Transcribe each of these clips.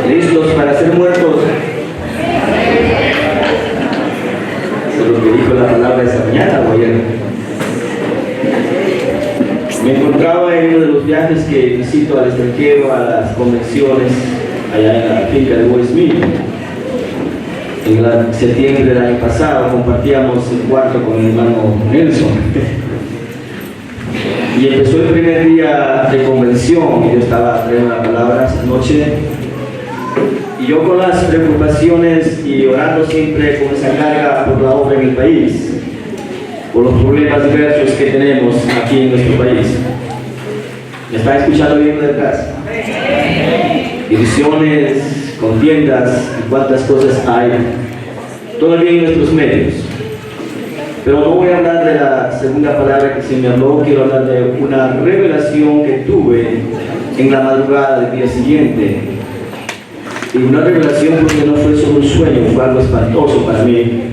¿Listos para ser muertos? Eso es lo que dijo la palabra esta mañana o ayer. Me encontraba en uno de los viajes que visito al extranjero, a las convenciones, allá en la finca de Westminster. En septiembre del año pasado compartíamos el cuarto con mi hermano Nelson. Y empezó el primer día de convención, y yo estaba trayendo la palabra esa noche. Y yo con las preocupaciones y orando siempre con esa carga por la obra en el país, por los problemas diversos que tenemos aquí en nuestro país. ¿Me está escuchando bien detrás? Divisiones, contiendas y cuántas cosas hay todavía en nuestros medios. Pero no voy a hablar de la segunda palabra que se me habló, quiero hablar de una revelación que tuve en la madrugada del día siguiente. Y una revelación porque no fue solo un sueño, fue algo espantoso para mí.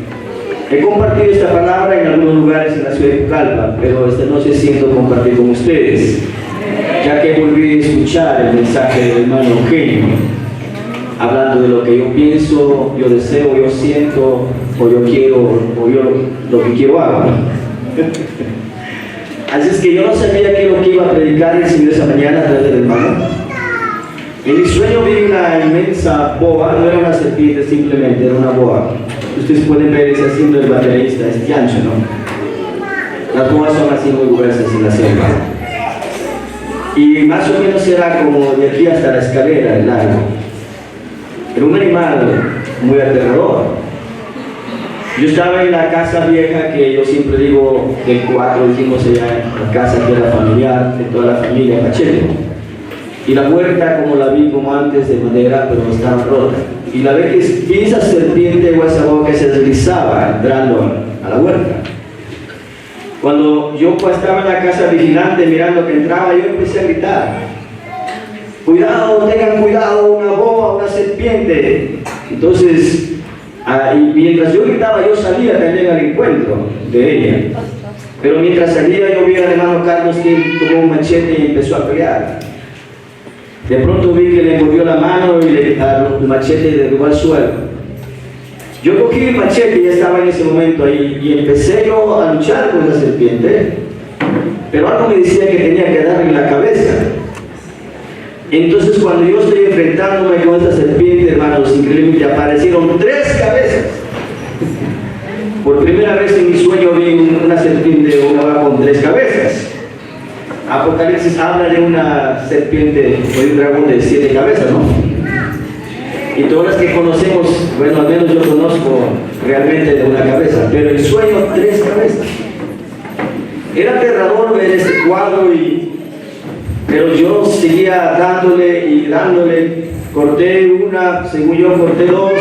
He compartido esta palabra en algunos lugares en la ciudad de Pucallpa, pero esta noche siento compartir con ustedes, ya que volví a escuchar el mensaje del hermano Eugenio, hablando de lo que yo pienso, yo deseo, yo siento, o yo quiero, o yo lo que quiero hago. Así es que yo no sabía qué es lo que iba a predicar el Señor esa mañana a través del hermano. En mi sueño vi una inmensa boa, no era una serpiente simplemente, era una boa. Ustedes pueden ver ese haciendo el baterista, este ancho, ¿no? Las boas son así muy gruesas en la selva. Y más o menos era como de aquí hasta la escalera, el largo. Era un animal muy aterrador. Yo estaba en la casa vieja que yo siempre digo, de 4, dijimos allá, la casa que era familiar, de toda la familia Pachete. Y la puerta, como la vi como antes, de madera, pero estaba rota. Y la vez que esa serpiente o esa boca se deslizaba entrando a la huerta. Cuando yo estaba en la casa vigilante mirando que entraba, yo empecé a gritar: cuidado, tengan cuidado, una boa, una serpiente. Entonces, mientras yo gritaba, yo salía también al encuentro de ella. Pero mientras salía, yo vi al hermano Carlos que tomó un machete y empezó a pelear. De pronto vi que le envolvió la mano y el machete derribó al suelo. Yo cogí el machete y ya estaba en ese momento ahí y empecé yo a luchar con la serpiente, pero algo me decía que tenía que darle en la cabeza. Entonces cuando yo estoy enfrentándome con esta serpiente, hermanos, increíblemente aparecieron 3 cabezas. Por primera vez en mi sueño vi una serpiente o una vaca con 3 cabezas. Apocalipsis habla de una serpiente o de un dragón de 7 cabezas, ¿no? Y todas las que conocemos, bueno, al menos yo conozco realmente de una cabeza, pero el sueño 3 cabezas. Era aterrador ver ese cuadro, pero yo seguía dándole y dándole. Corté una, según yo corté 2,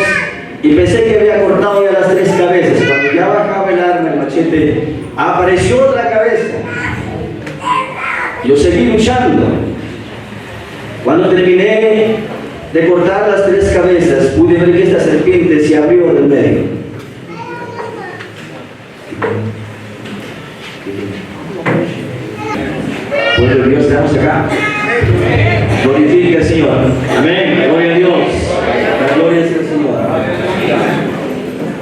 y pensé que había cortado ya las 3 cabezas. Cuando ya bajaba el arma, el machete, apareció otra cabeza. Yo seguí luchando. Cuando terminé de cortar las 3 cabezas, pude ver que esta serpiente se abrió del medio. Pues de Dios, estamos acá. Glorifica al Señor. Amén. Gloria a Dios. La gloria es del Señor.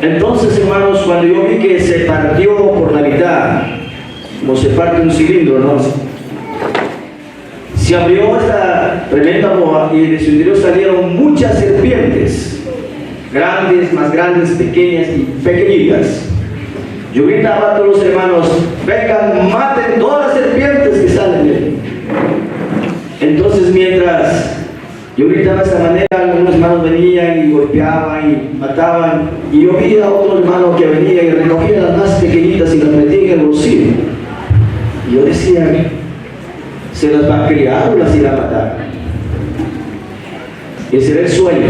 Entonces, hermanos, cuando yo vi que se partió por la mitad, como se parte un cilindro, ¿no? Se abrió esta tremenda boa y de su interior salieron muchas serpientes, grandes, más grandes, pequeñas y pequeñitas. Yo gritaba a todos los hermanos: vengan, maten todas las serpientes que salen de ahí. Entonces, mientras yo gritaba de esta manera, algunos hermanos venían y golpeaban y mataban, y yo vi a otro hermano que venía y recogía las más pequeñitas y las metía en el bolsillo. Y yo decía: ¿se las va a criar o las irá a matar? Ese era el sueño.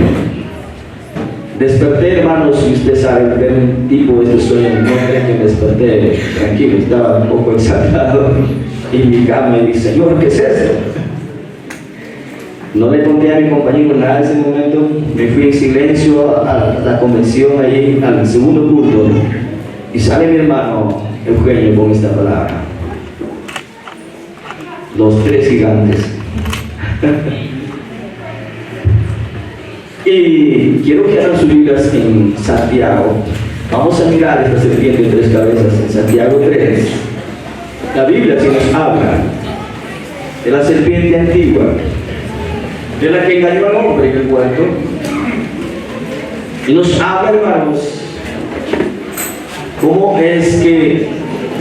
Desperté, hermanos, y ustedes saben, ver un tipo de este sueño, no creen que me desperté tranquilo, estaba un poco exaltado en mi cama y dije: Señor, ¿qué es esto? No le conté a mi compañero nada en ese momento, me fui en silencio a la convención, ahí al segundo culto, y sale mi hermano Eugenio con esta palabra: los 3 gigantes. Y quiero que hagan sus Biblias en Santiago. Vamos a mirar esta serpiente de 3 cabezas en Santiago 3. La Biblia sí nos habla de la serpiente antigua, de la que engañó al hombre en el huerto. Y nos habla, hermanos, cómo es que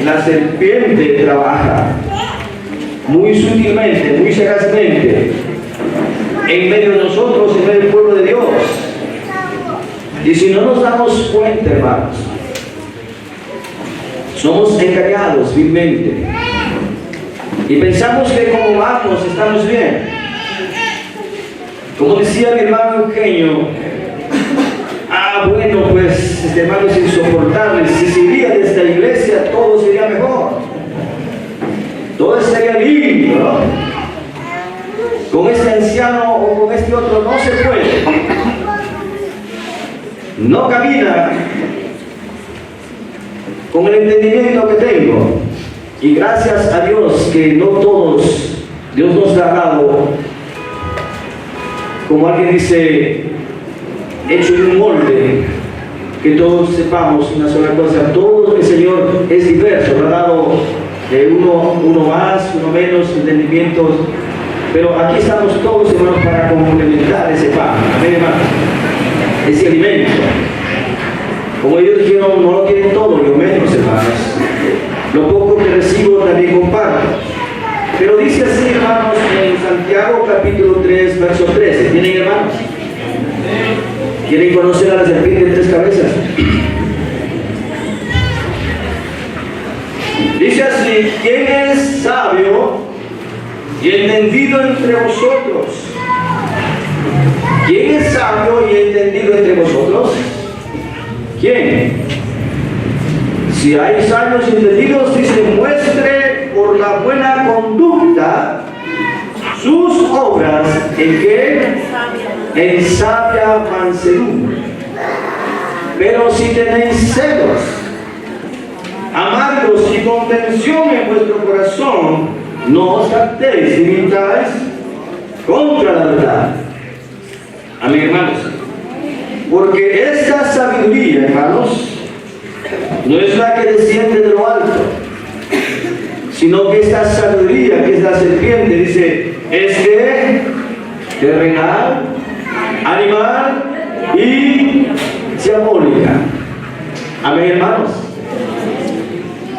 la serpiente trabaja muy sutilmente, muy sagazmente en medio de nosotros, en medio del pueblo de Dios. Y si no nos damos cuenta, hermanos, somos engañados vilmente y pensamos que como vamos estamos bien. Como decía mi hermano Eugenio, bueno, pues este hermano es insoportable. Si se iría de esta iglesia, todo sería mejor, todo estaría limpio, ¿no? Con este anciano o con este otro no se puede, no camina con el entendimiento que tengo. Y gracias a Dios que no todos Dios nos ha dado, como alguien dice, hecho en un molde, que todos sepamos una sola cosa. Todo el Señor es diverso, lo ha dado de uno más, uno menos entendimientos, pero aquí estamos todos, hermanos, para complementar ese pan, amén, hermanos, ese alimento. Como ellos dijeron, no lo tienen todo, yo menos, hermanos. Lo poco que recibo también comparto. Pero dice así, hermanos, en Santiago capítulo 3, verso 13. ¿Tienen, hermanos? ¿Quieren conocer a la serpiente de 3 cabezas? Dice así: ¿quién es sabio y entendido entre vosotros? ¿Quién es sabio y entendido entre vosotros? ¿Quién? Si hay sabios y entendidos, dice, muestre por la buena conducta sus obras en qué? En sabia mansedumbre. Pero si tenéis celos amargos y contención en vuestro corazón, no os jactéis ni mintáis contra la verdad. Amén, hermanos. Porque esta sabiduría, hermanos, no es la que desciende de lo alto, sino que esta sabiduría, que es la serpiente, dice, es que terrenal, animal y diabólica. Amén, hermanos.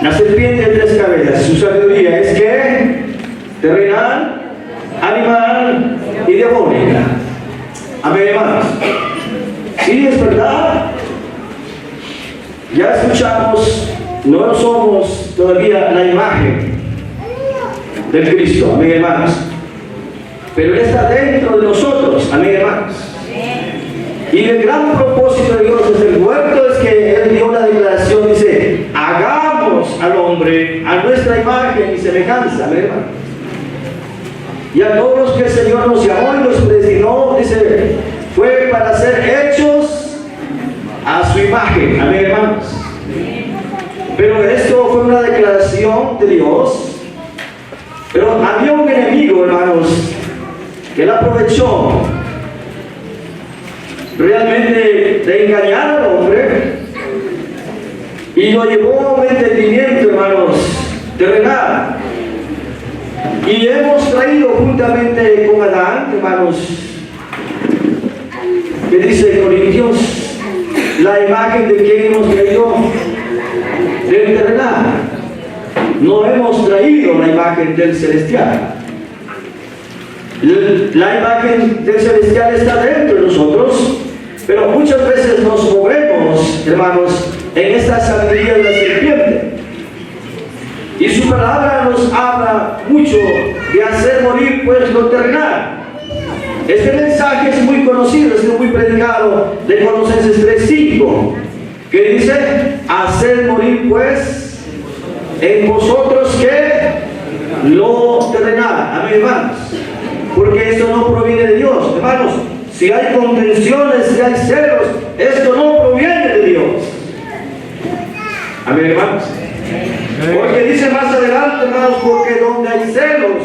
La serpiente de 3 cabezas, su sabiduría es que terrenal, animal y diabólica. Amén, hermanos. Sí, es verdad. Ya escuchamos, no somos todavía la imagen del Cristo, amén, hermanos, pero Él está dentro de nosotros, amén, hermanos. Y el gran propósito de Dios desde el huerto es que Él dio una declaración, dice, hagamos al hombre a nuestra imagen y semejanza, amén, hermanos. Y a todos los que el Señor nos llamó y nos predestinó, dice, fue para ser hechos a su imagen, amén, hermanos. Pero esto fue una declaración de Dios. Pero había un enemigo, hermanos, que él aprovechó realmente de engañar al hombre y lo llevó a un entendimiento, hermanos, terrenal. Y hemos traído juntamente con Adán, hermanos, que dice Corintios, la imagen de quien hemos traído del terrenal. No hemos traído la imagen del celestial. La imagen del celestial está dentro de nosotros, pero muchas veces nos movemos, hermanos, en esta sabiduría de la serpiente. Y su palabra nos habla mucho de hacer morir pues lo terrenal. Este mensaje es muy conocido, es muy predicado, de Colosenses 3:5, que dice, hacer morir pues en vosotros que lo terrenal. Amén, hermanos. Porque esto no proviene de Dios, hermanos. Si hay contenciones, si hay celos, esto no proviene de Dios. Amén, hermanos. Porque dice más adelante, hermanos, porque donde hay celos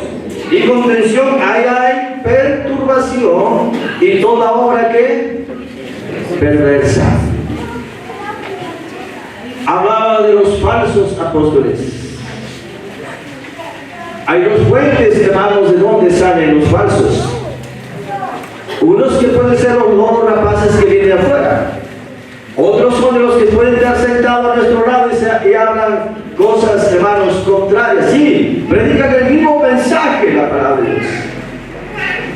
y contención, ahí hay perturbación y toda obra que perversa. Hablaba de los falsos apóstoles. Hay dos fuentes, hermanos, de dónde salen los falsos. Unos que pueden ser los lobos rapaces que vienen de afuera. Otros son de los que pueden estar sentados a nuestro lado y hablan cosas, hermanos, contrarias. Sí, predican el mismo mensaje, la palabra de Dios.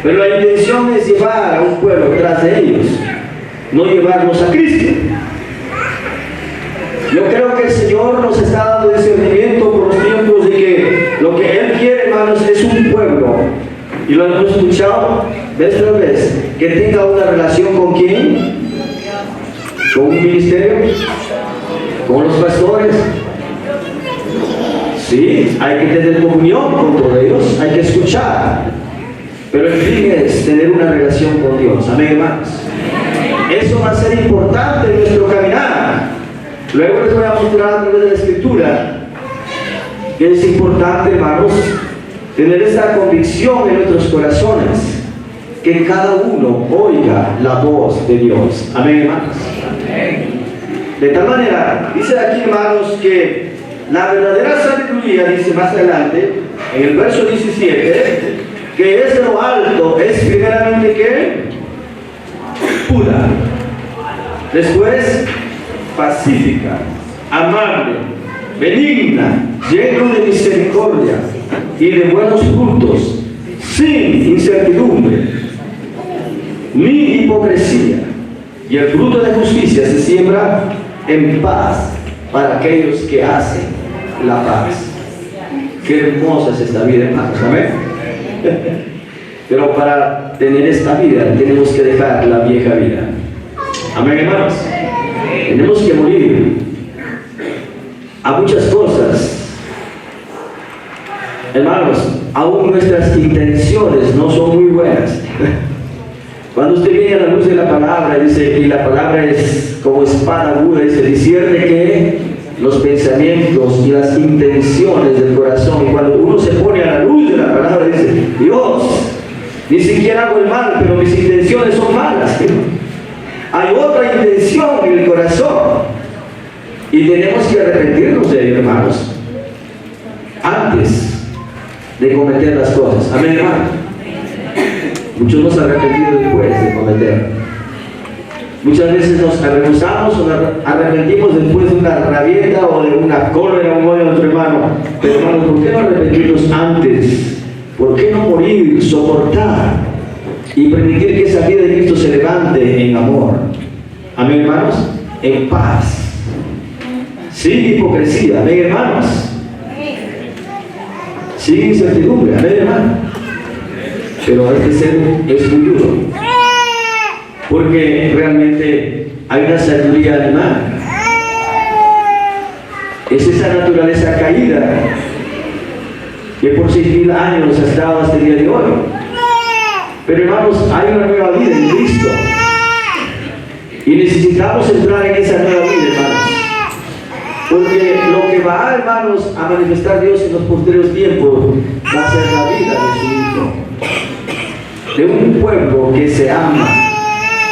Pero la intención es llevar a un pueblo tras de ellos, no llevarlos a Cristo. Yo creo que el Señor nos está dando discernimiento por los tiempos de que lo que Él quiere, hermanos, es un pueblo. Y lo hemos escuchado vez tras vez, que tenga una relación con quién, con un ministerio, con los pastores. Sí, hay que tener comunión con todos ellos, hay que escuchar. Pero el fin es tener una relación con Dios. Amén, hermanos. Eso va a ser importante en nuestro caminar. Luego les voy a mostrar a través de la Escritura que es importante, hermanos, tener esta convicción en nuestros corazones, que cada uno oiga la voz de Dios. Amén, hermanos. De tal manera, dice aquí, hermanos, que la verdadera sabiduría, dice más adelante, en el verso 17, que es de lo alto, es primeramente que pura, después pacífica, amable, benigna, lleno de misericordia y de buenos frutos, sin incertidumbre ni hipocresía, y el fruto de justicia se siembra en paz para aquellos que hacen la paz. Qué hermosa es esta vida, hermanos, amén. Pero para tener esta vida tenemos que dejar la vieja vida. Amén, hermanos. Tenemos que morir a muchas cosas. Hermanos, aún nuestras intenciones no son muy buenas. Cuando usted viene a la luz de la palabra, dice, y la palabra es como espada aguda, dice, discierne que los pensamientos y las intenciones del corazón. Y cuando uno se pone a la luz de la palabra, dice, Dios, ni siquiera hago el mal, pero mis intenciones son malas. Hay otra intención en el corazón y tenemos que arrepentirnos de ello, hermanos, antes de cometer las cosas. Amén, hermanos. Muchos nos arrepentimos después de cometer. Muchas veces nos arrepentamos o nos arrepentimos después de una rabieta o de una cólera o un odio a nuestro hermano. Pero hermanos, ¿por qué no arrepentirnos antes? ¿Por qué no morir, soportar y permitir que esa vida de Cristo se levante en amor? Amén, hermanos, en paz, sin hipocresía. Amén, hermanos, sin incertidumbre. Amén, hermanos. Pero hay que ser muy duro, porque realmente hay una sabiduría animal. Es esa naturaleza caída que por 6.000 años ha estado hasta el día de hoy. Pero hermanos, hay una nueva vida en Cristo y necesitamos entrar en esa nueva vida, hermanos, porque lo que va, hermanos, a manifestar Dios en los posteriores tiempos va a ser la vida de su Hijo, de un pueblo que se ama.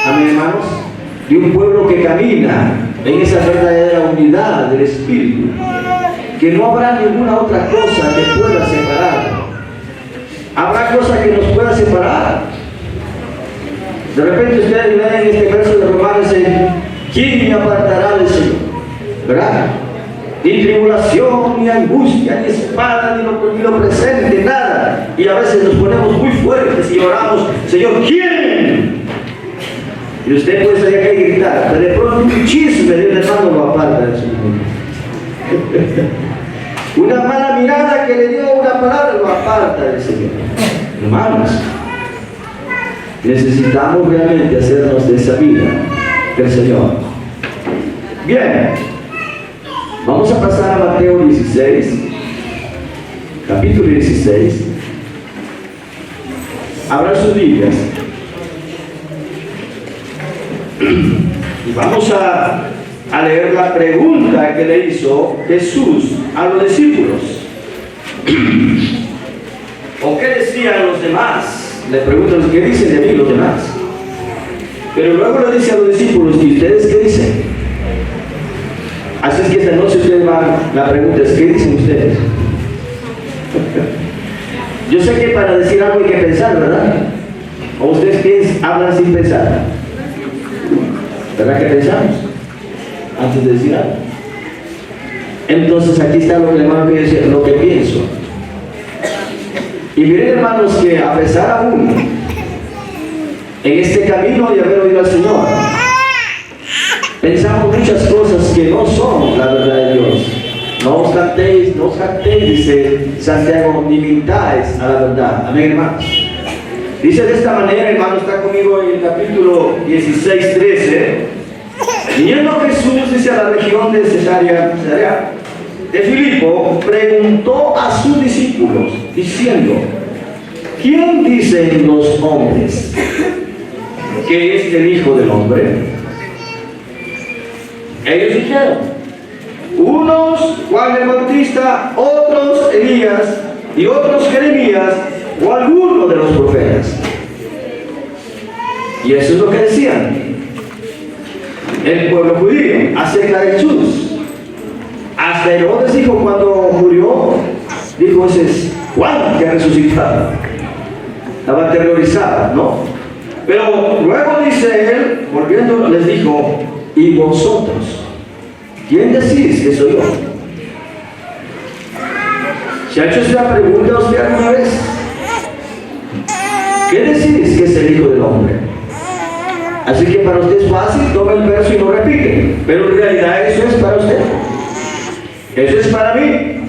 Amén, hermanos. De un pueblo que camina en esa verdadera unidad del Espíritu, que no habrá ninguna otra cosa que pueda separar. Habrá cosas que nos puedan separar. De repente ustedes ven en este verso de Romanos, ¿quién me apartará del Señor? ¿Verdad? Ni tribulación, ni angustia, ni espada, ni lo presente, nada. Y a veces nos ponemos muy fuertes y oramos, Señor, ¿quién? Y usted puede salir acá y gritar, pero de pronto un chisme de un hermano lo aparta del Señor. Una mala mirada que le dio una palabra lo aparta del Señor. Hermanos, necesitamos realmente hacernos de esa vida del Señor. Bien, vamos a pasar a Mateo 16, capítulo 16. Abran sus Biblias y vamos a leer la pregunta que le hizo Jesús a los discípulos. ¿O qué decían los demás le preguntan qué dicen de mí los demás. Pero luego le dice a los discípulos, ¿y ustedes qué dicen? Así es que esta noche ustedes la pregunta es, ¿qué dicen ustedes? Yo sé que para decir algo hay que pensar, ¿verdad? ¿O ustedes hablan sin pensar? ¿Verdad que pensamos? Antes de decir algo. Entonces aquí está lo que hermano quiere decir, lo que pienso. Y miren hermanos que a pesar aún en este camino de haber oído al Señor, pensamos muchas cosas que no son la verdad de Dios. No os jactéis, dice Santiago, ni mintáis a la verdad. Amén, hermanos. Dice de esta manera, hermano, está conmigo en el capítulo 16, 13. Viniendo Jesús, dice, a la región de Cesarea de Filipo, preguntó a sus discípulos, diciendo, ¿quién dicen los hombres que es el Hijo del Hombre? Ellos dijeron, unos Juan el Bautista, otros Elías y otros Jeremías o alguno de los profetas. Y eso es lo que decían el pueblo judío acerca de Jesús. Hasta Herodes dijo cuando murió, dijo, ese es Juan que ha resucitado. Estaba aterrorizado, ¿no? Pero luego dice él, volviendo, les dijo, ¿y vosotros? ¿Quién decís que soy yo? ¿Se ha hecho esta pregunta a usted alguna vez? ¿Qué decís que es el Hijo del Hombre? Así que para usted es fácil, toma el verso y lo repite. Pero en realidad eso es para usted. Eso es para mí.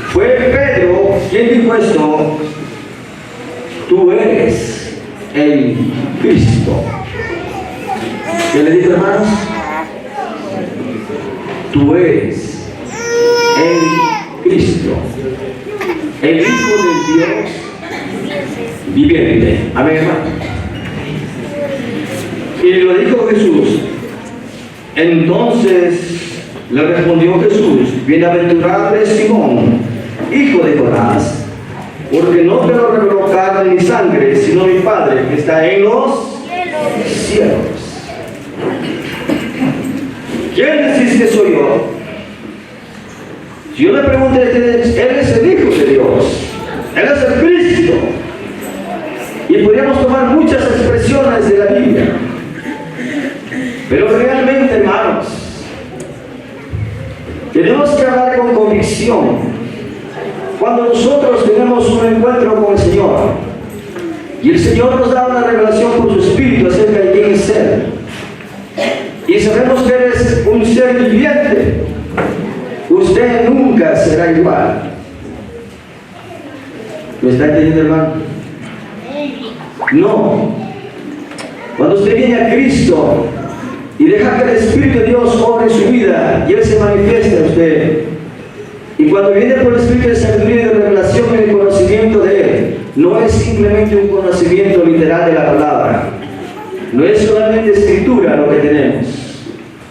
Fue Pedro quien dijo esto. Tú eres el Cristo. ¿Qué le dijo, hermanos? Tú eres el Cristo, el Hijo de Dios viviente. Amén, hermano. Y lo dijo Jesús. Entonces le respondió Jesús, bienaventurado es Simón, hijo de Jonás, porque no te lo reveló carne ni sangre, sino mi Padre que está en los cielos. ¿Quién decís que soy yo? Si yo le pregunto, Él es el Hijo de Dios, Él es el Cristo. Y podríamos tomar muchas expresiones de la Biblia. Pero realmente, hermanos, tenemos que hablar con convicción. Cuando nosotros tenemos un encuentro con el Señor y el Señor nos da una revelación por su Espíritu acerca de quién es Él, y sabemos que Él es un ser viviente, usted nunca será igual. ¿Me está entendiendo, hermano? No. Cuando usted viene a Cristo y deja que el Espíritu de Dios obre en su vida y Él se manifiesta en usted, y cuando viene por el Espíritu de sabiduría y de revelación en el conocimiento de Él, no es simplemente un conocimiento literal de la palabra, no es solamente escritura lo que tenemos,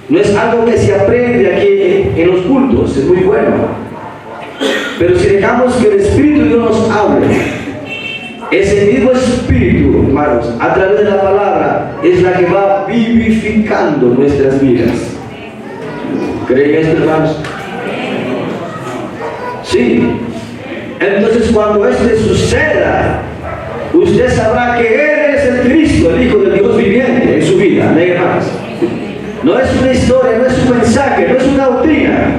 no es algo que se aprende aquí en los cultos, es muy bueno, pero si dejamos que el Espíritu de Dios nos hable, ese mismo Espíritu, hermanos, a través de la palabra, es la que va vivificando nuestras vidas. ¿Creen esto, hermanos? Sí. Entonces cuando esto suceda, usted sabrá que Él es el Cristo, el Hijo de Dios viviente en su vida. ¿Amén, hermanos? No es una historia, no es un mensaje, no es una doctrina.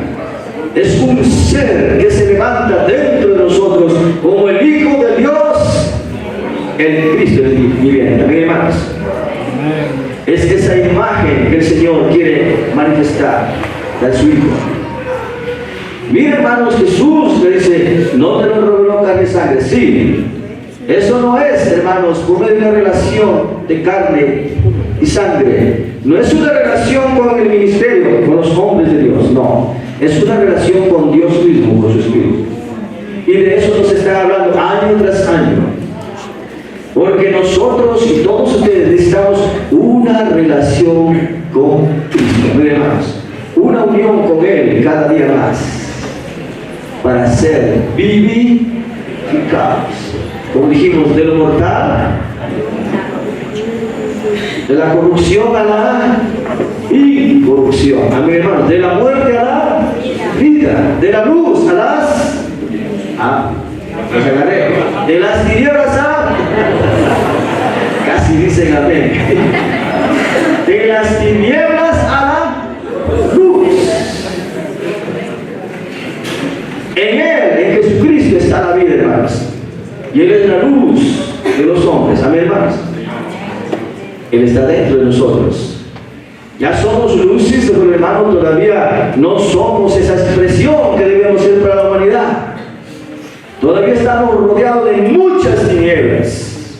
Es un ser que se levanta dentro de nosotros como el Hijo de Dios, el Cristo viviente. Amén, hermanos. Es esa imagen que el Señor quiere manifestar de su Hijo. Mira, hermanos, Jesús le dice, no te lo reveló carne y sangre. Sí, eso no es, hermanos, por medio de una relación de carne y sangre. No es una relación con el ministerio, con los hombres de Dios, no. Es una relación con Dios mismo, con su Espíritu. Y de eso nos están hablando año tras año. Porque nosotros y todos ustedes necesitamos una relación con Cristo, miren, hermanos. Una unión con Él cada día más, para ser vivificados. como dijimos, de lo mortal, de la corrupción a la incorrupción. Amén, hermanos. De la muerte a la vida, de la luz a las de las tinieblas a casi dicen amén. De las tinieblas a la luz. En Él, en Jesucristo, está la vida, hermanos. Y Él es la luz de los hombres. Amén, hermanos. Él está dentro de nosotros. Ya somos luces, pero hermano, todavía no somos esa expresión que debemos ser para la humanidad. Todavía estamos rodeados de muchas tinieblas.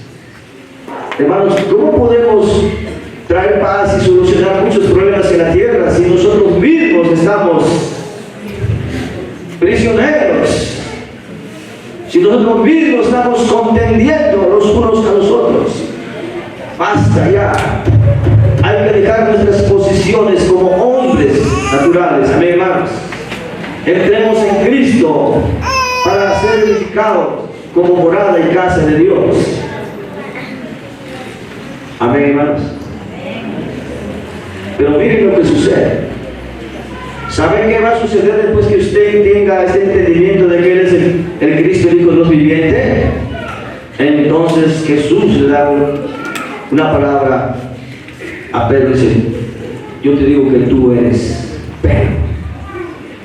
Hermanos, ¿cómo podemos traer paz y solucionar muchos problemas en la tierra si nosotros mismos estamos prisioneros? Si nosotros mismos estamos contendiendo los unos a los otros. Basta ya. Hay que dejar nuestras posiciones como hombres naturales. Amén, hermanos. Entremos en Cristo para ser edificados como morada y casa de Dios. Amén, hermanos. Pero miren lo que sucede. ¿Saben qué va a suceder después que usted tenga este entendimiento de que Él es el Cristo, el Hijo de Dios viviente? Entonces Jesús le da una palabra a Pedro, dice: yo te digo que tú eres Pedro,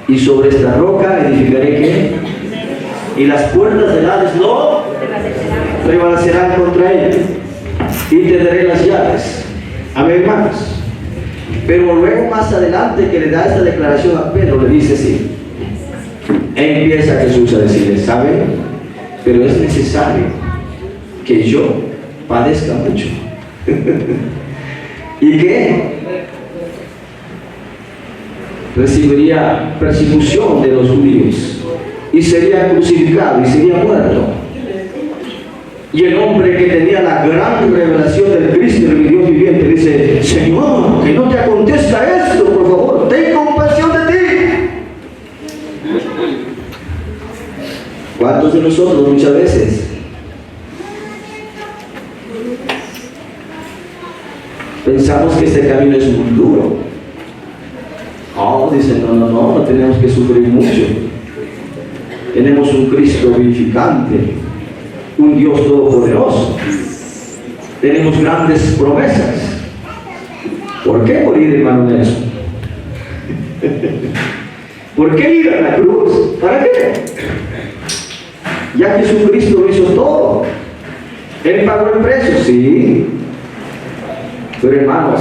y sobre esta roca edificaré ¿qué? Y las puertas del Hades no prevalecerán contra ella, y te daré las llaves. Amén, hermanos. Pero luego más adelante que le da esta declaración a Pedro, le dice así, empieza Jesús a decirle: ¿saben? Pero es necesario que yo padezca mucho. ¿Y qué? Recibiría persecución de los judíos y sería crucificado y sería muerto. Y el hombre que tenía la gran revelación del Cristo, del Dios viviente, dice: Señor, que no te acontezca esto, por favor, ten compasión de ti. ¿Cuántos de nosotros muchas veces pensamos que este camino es muy duro? Oh, dicen, no tenemos que sufrir mucho. Tenemos un Cristo vivificante, un Dios todopoderoso. Tenemos grandes promesas. ¿Por qué morir, hermano Nelson? ¿Por qué ir a la cruz? ¿Para qué? Ya Jesucristo lo hizo todo. Él pagó el precio, sí. Pero hermanos,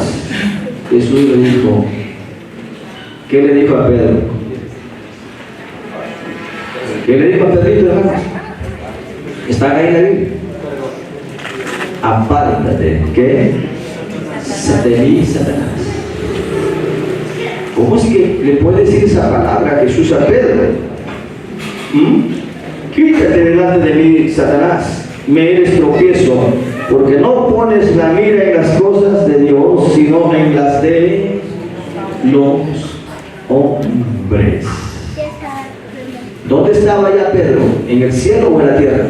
Jesús le dijo, ¿qué le dijo a Pedro? ¿Qué le dijo a Pedrito, hermanos? Están ahí en la Biblia. Apártate, ¿qué? De mí, Satanás. ¿Cómo es que le puede decir esa palabra a Jesús a Pedro? Quítate delante de mí, Satanás, me eres tropiezo, porque no pones la mira en las cosas de Dios, sino en las de los hombres. ¿Dónde estaba ya Pedro? ¿En el cielo o en la tierra?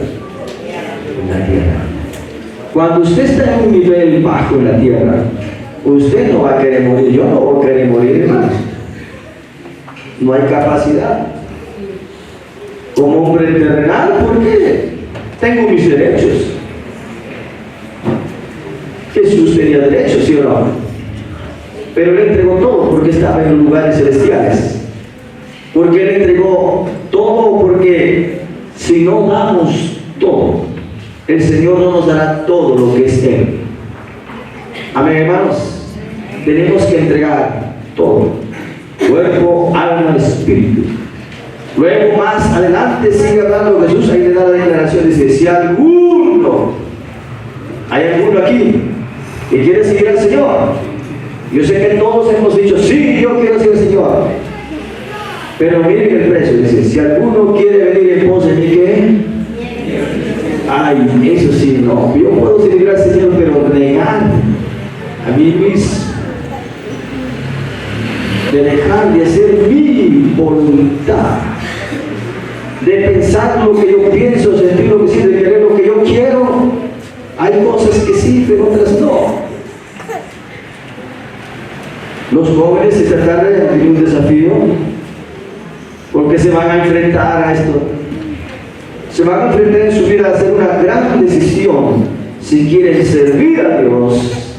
En la tierra. Cuando usted está en un nivel bajo en la tierra, usted no va a querer morir. Yo no voy a querer morir, hermanos. No hay capacidad. Como hombre terrenal, ¿por qué? Tengo mis derechos. Jesús tenía derechos, ¿sí o no? Pero Él entregó todo porque estaba en los lugares celestiales. Porque Él entregó todo, porque si no damos todo, el Señor no nos dará todo lo que es Él. Amén, hermanos. Tenemos que entregar todo: cuerpo, alma, espíritu. Luego más adelante sigue hablando Jesús, ahí le da la declaración, dice: si hay alguno aquí que quiere seguir al Señor, yo sé que todos hemos dicho, sí, yo quiero seguir al Señor, pero miren el precio, dice: si alguno quiere venir en pos de mí, ¿qué? Ay, eso sí, no, yo puedo seguir al Señor, pero negar a mí mismo, de dejar de hacer mi voluntad de pensar lo que yo pienso, sentir lo que siento, de querer lo que yo quiero. Hay cosas que sí, pero otras no. Los jóvenes esta tarde han tenido un desafío porque se van a enfrentar a esto. Se van a enfrentar en su vida a hacer una gran decisión si quieren servir a Dios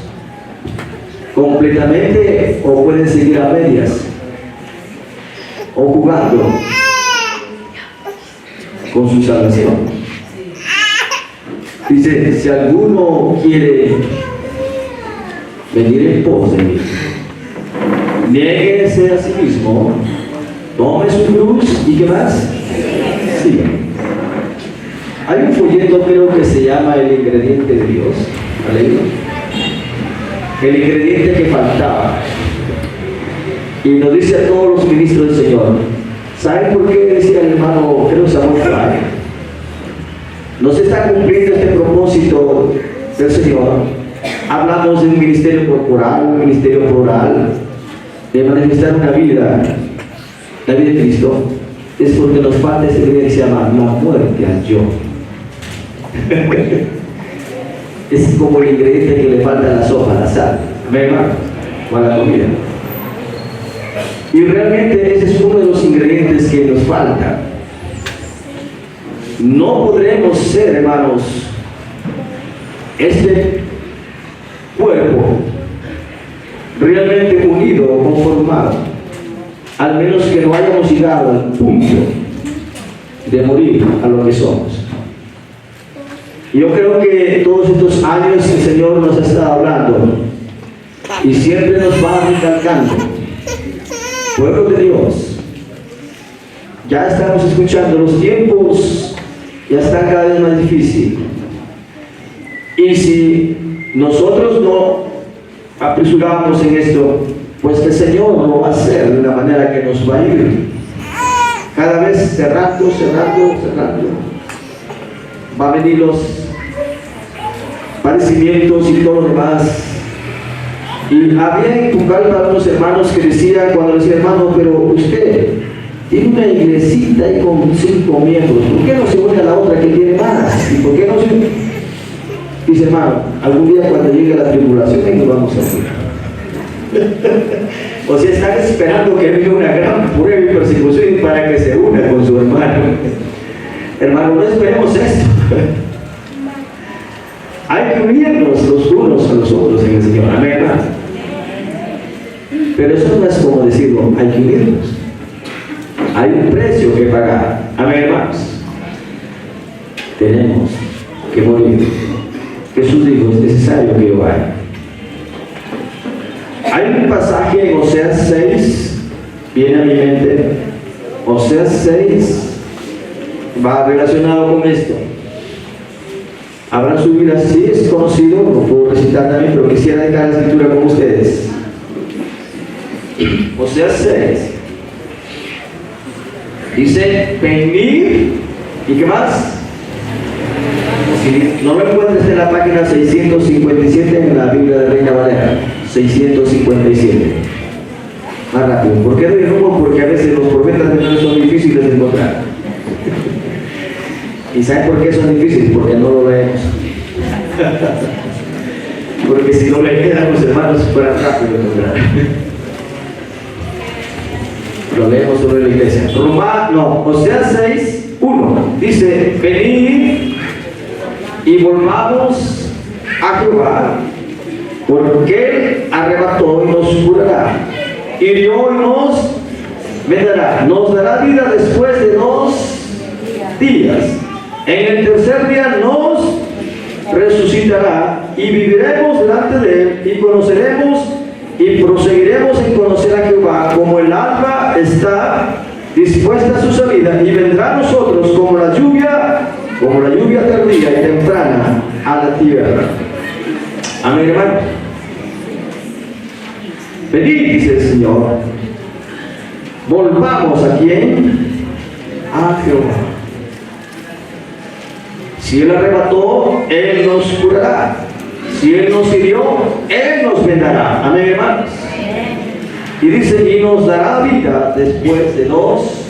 completamente o pueden seguir a medias o jugando con su salvación. Dice, si alguno quiere venir en pos de mí, niéguese a sí mismo, tome su cruz y ¿qué más? Siga. Hay un folleto, creo que se llama El Ingrediente de Dios. ¿Vale? El ingrediente que faltaba. Y nos dice a todos los ministros del Señor. ¿Saben por qué decía el hermano, creo que Samuel Fry? No se está cumpliendo este propósito del Señor. Hablamos de un ministerio corporal, un ministerio plural, de manifestar una vida, la vida de Cristo. Es porque nos falta ese ingrediente que se llama la muerte al yo. Es como el ingrediente que le falta a la sopa, a la sal, o a la comida. Y realmente ese es uno de los ingredientes que nos falta. No podremos ser, hermanos, este cuerpo realmente unido o conformado, al menos que no hayamos llegado al punto de morir a lo que somos. Yo creo que todos estos años el Señor nos ha estado hablando y siempre nos va recalcando: pueblo de Dios, ya estamos escuchando, los tiempos ya están cada vez más difíciles, y si nosotros no apresuramos en esto, pues el Señor lo va a hacer de la manera que nos va a ir cada vez cerrando. Va a venir los padecimientos y todo lo demás. Y había en Pucallpa unos hermanos que decían, cuando decía, hermano, pero usted tiene una iglesita ahí con 5 miembros, ¿por qué no se une a la otra que tiene más? ¿Y por qué no se...? Dice, hermano, algún día cuando llegue la tribulación, ahí nos vamos a unir. O sea, están esperando que venga una gran prueba y persecución para que se una con su hermano. Hermano, no esperemos esto. Hay que unirnos los unos a los otros en el Señor. Amén, hermano. Pero eso no es como decirlo, hay que unirnos. Hay un precio que pagar. Amén, hermanos. Tenemos que morir. Jesús dijo, es necesario que yo vaya. Hay un pasaje en Oseas 6, viene a mi mente. Oseas 6 va relacionado con esto. Habrán su vida, sí es conocido, lo puedo recitar también, pero quisiera dejar la escritura con ustedes. Oseas 6 dice, venid, ¿y qué más? Si no lo encuentres en la página 657 en la Biblia de Reina Valera, 657. Más rápido. ¿Por qué doy rumbo? Porque a veces los profetas de Dios son difíciles de encontrar. ¿Y saben por qué son difíciles? Porque no lo leemos. Porque si no le quedan los hermanos fuera rápido de encontrar. Lo leemos sobre la iglesia. Oseas 6, 1. Dice, venid y volvamos a Jehová, porque Él arrebató y nos curará, hirió y nos vendará, nos dará vida después de 2 días. En el tercer día nos resucitará y viviremos delante de Él y conoceremos y proseguiremos en conocer a Jehová, como el alba está dispuesta a su salida, y vendrá a nosotros como la lluvia tardía y temprana a la tierra. Amén, hermano. Venid, dice el Señor, volvamos a quién, a Jehová. Si Él arrebató, Él nos curará. Si Él nos hirió, Él nos vendará. Amén, hermanos. Y dice, y nos dará vida después de 2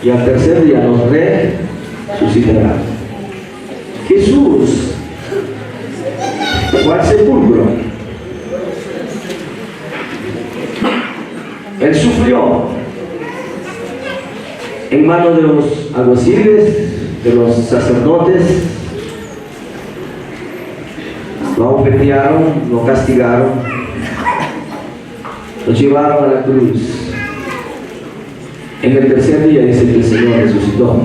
y al tercer día nos resucitará. Jesús fue al sepulcro. Él sufrió en manos de los alguaciles, de los sacerdotes. Lo abofetearon, lo castigaron, lo llevaron a la cruz. En el tercer día dice que el Señor resucitó.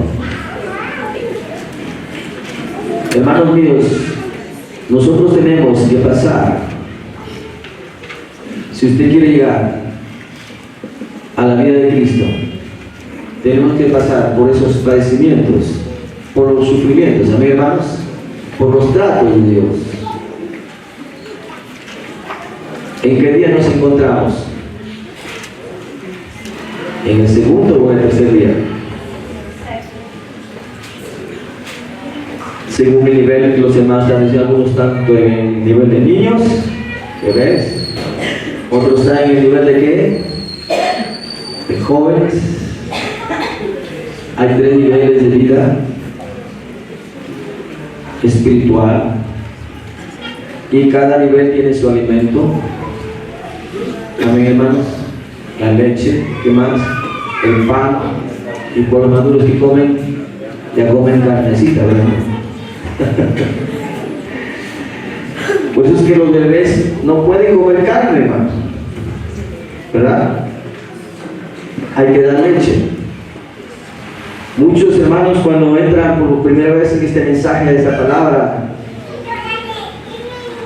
Hermanos míos, nosotros tenemos que pasar, si usted quiere llegar a la vida de Cristo, tenemos que pasar por esos padecimientos, por los sufrimientos, amén, hermanos, por los tratos de Dios. ¿En qué día nos encontramos? ¿En el segundo o en el tercer día? Según mi nivel, los hermanos están diciendo, algunos están en el nivel de niños, bebés, otros están en el nivel de ¿qué? De jóvenes. Hay 3 niveles de vida espiritual y cada nivel tiene su alimento. Amén, hermanos. La leche, ¿qué más? El pan, y por los maduros que comen, ya comen carnecita, ¿verdad? Por eso es que los bebés no pueden comer carne, hermanos, ¿verdad? Hay que dar leche. Muchos hermanos, cuando entran por primera vez en este mensaje de esta palabra,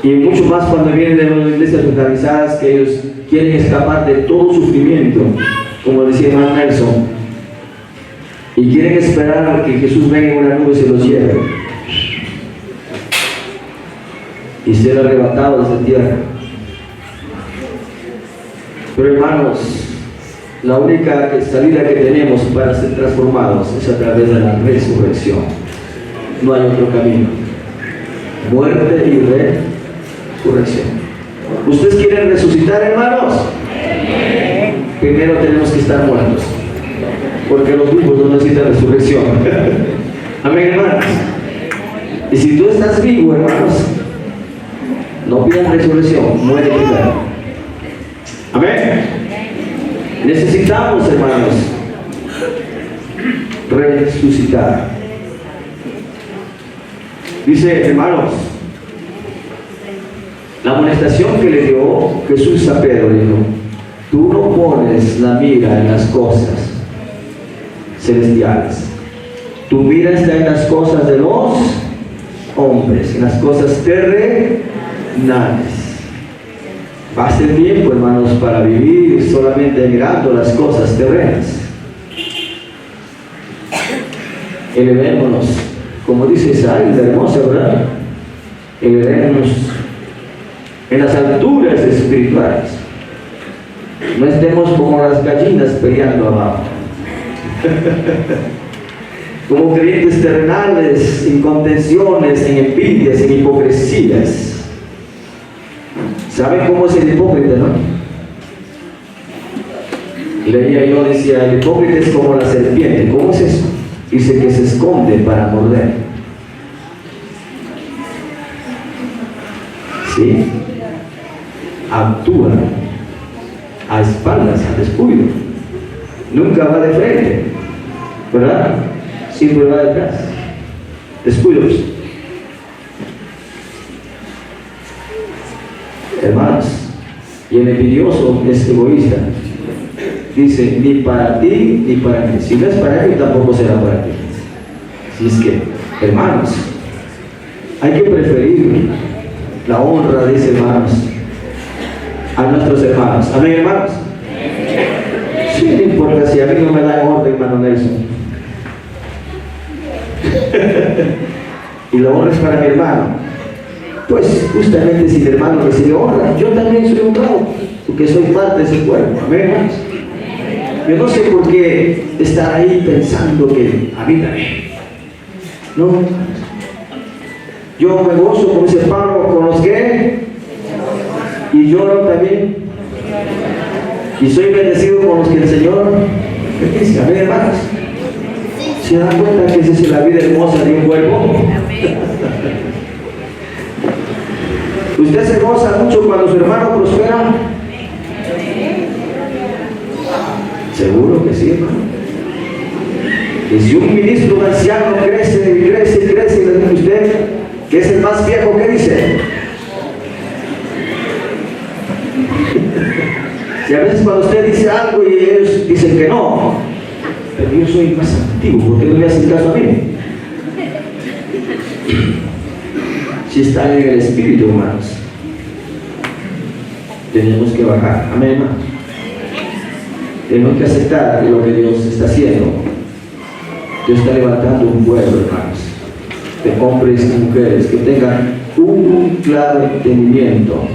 y mucho más cuando vienen de unas iglesias organizadas, que ellos quieren escapar de todo sufrimiento, como decía hermano Nelson, y quieren esperar a que Jesús venga en una nube y se los lleve y ser arrebatados de esa tierra. Pero hermanos, la única salida que tenemos para ser transformados es a través de la resurrección. No hay otro camino. Muerte y resurrección. ¿Ustedes quieren resucitar, hermanos? Primero tenemos que estar muertos, porque los vivos no necesitan resurrección. Amén, hermanos. Y si tú estás vivo, hermanos, no pidas resurrección, muere primero. Amén. Necesitamos, hermanos, resucitar. Dice, hermanos, la amonestación que le dio Jesús a Pedro, dijo: tú no pones la mira en las cosas celestiales, tu mira está en las cosas de los hombres, en las cosas terrenales. Va a ser tiempo, hermanos, para vivir solamente mirando las cosas terrenas. Elevémonos, como dice Isaías, la hermosa, ¿verdad? Elevémonos en las alturas espirituales. No estemos como las gallinas peleando abajo. Como creyentes terrenales, en contenciones, en envidias, en hipocresías. ¿Saben cómo es el hipócrita, no? Leía yo, decía, el hipócrita es como la serpiente. ¿Cómo es eso? Dice que se esconde para morder. ¿Sí? Actúa a espaldas, al descuido. Nunca va de frente, ¿verdad? Siempre va detrás. Descuidos. Hermanos, y el envidioso es egoísta. Dice, ni para ti ni para mí. Si no es para él, tampoco será para ti. Si es que, hermanos, hay que preferir la honra, dice, hermanos, a nuestros hermanos. Amén, hermanos. Sí, no importa si a mí no me da honra, hermano Nelson. Y la honra es para mi hermano. Pues justamente si el hermano recibe honra, yo también soy honrado, porque soy parte de ese cuerpo. Amén, hermanos. Yo no sé por qué estar ahí pensando que a mí también. No. Yo me gozo, como dice Pablo, con los que, y lloro también. Y soy bendecido con los que el Señor bendice. Amén, hermanos. ¿Se da cuenta que esa es la vida hermosa de un cuerpo? ¿Usted se goza mucho cuando su hermano prospera? Seguro que sí, hermano. Y si un ministro, un anciano crece y crece y crece, y le dice usted que es el más viejo, ¿qué dice? Y a veces cuando usted dice algo y ellos dicen que no, pero yo soy más antiguo, ¿por qué no le hacen caso a mí? Si están en el espíritu, hermanos, tenemos que bajar. Amén, hermanos. Tenemos que aceptar lo que Dios está haciendo. Dios está levantando un pueblo, hermanos, de hombres y mujeres que tengan un claro entendimiento.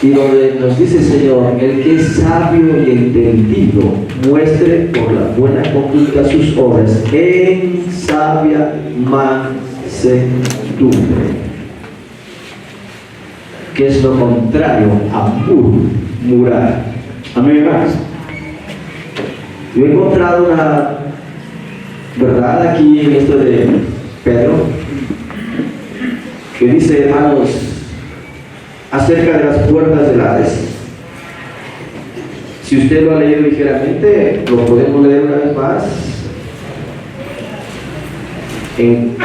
Y donde nos dice el Señor, el que es sabio y entendido, muestre por la buena conducta sus obras en sabia mansedumbre. Que es lo contrario a murmurar. Amén, hermanos. Yo he encontrado una verdad aquí en esto de Pedro, que dice, hermanos, acerca de las puertas del Hades. Si usted lo ha leído ligeramente, lo podemos leer una vez más en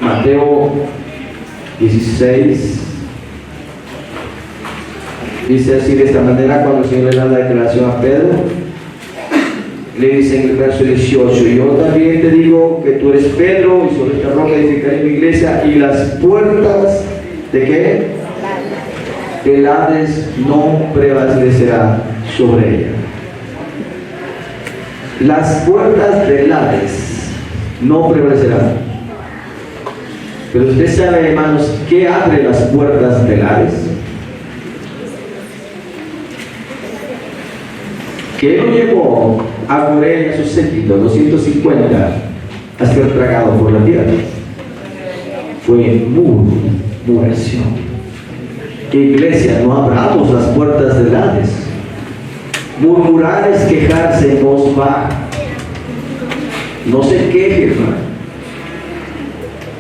Mateo 16. Dice así de esta manera, cuando el Señor le da la declaración a Pedro, le dice en el verso 18, yo también te digo que tú eres Pedro, y sobre esta roca edificaré mi iglesia, y las puertas ¿de qué? El Hades no prevalecerá sobre ella. Las puertas del Hades no prevalecerán. Pero usted sabe, hermanos, ¿qué abre las puertas del Hades? ¿Qué lo llevó a Coré y a su séquito, 250, a ser tragado por la tierra? Fue murmuración. Iglesia, no abramos las puertas del Hades. Murmurar es quejarse en voz baja. No se queje, hermano.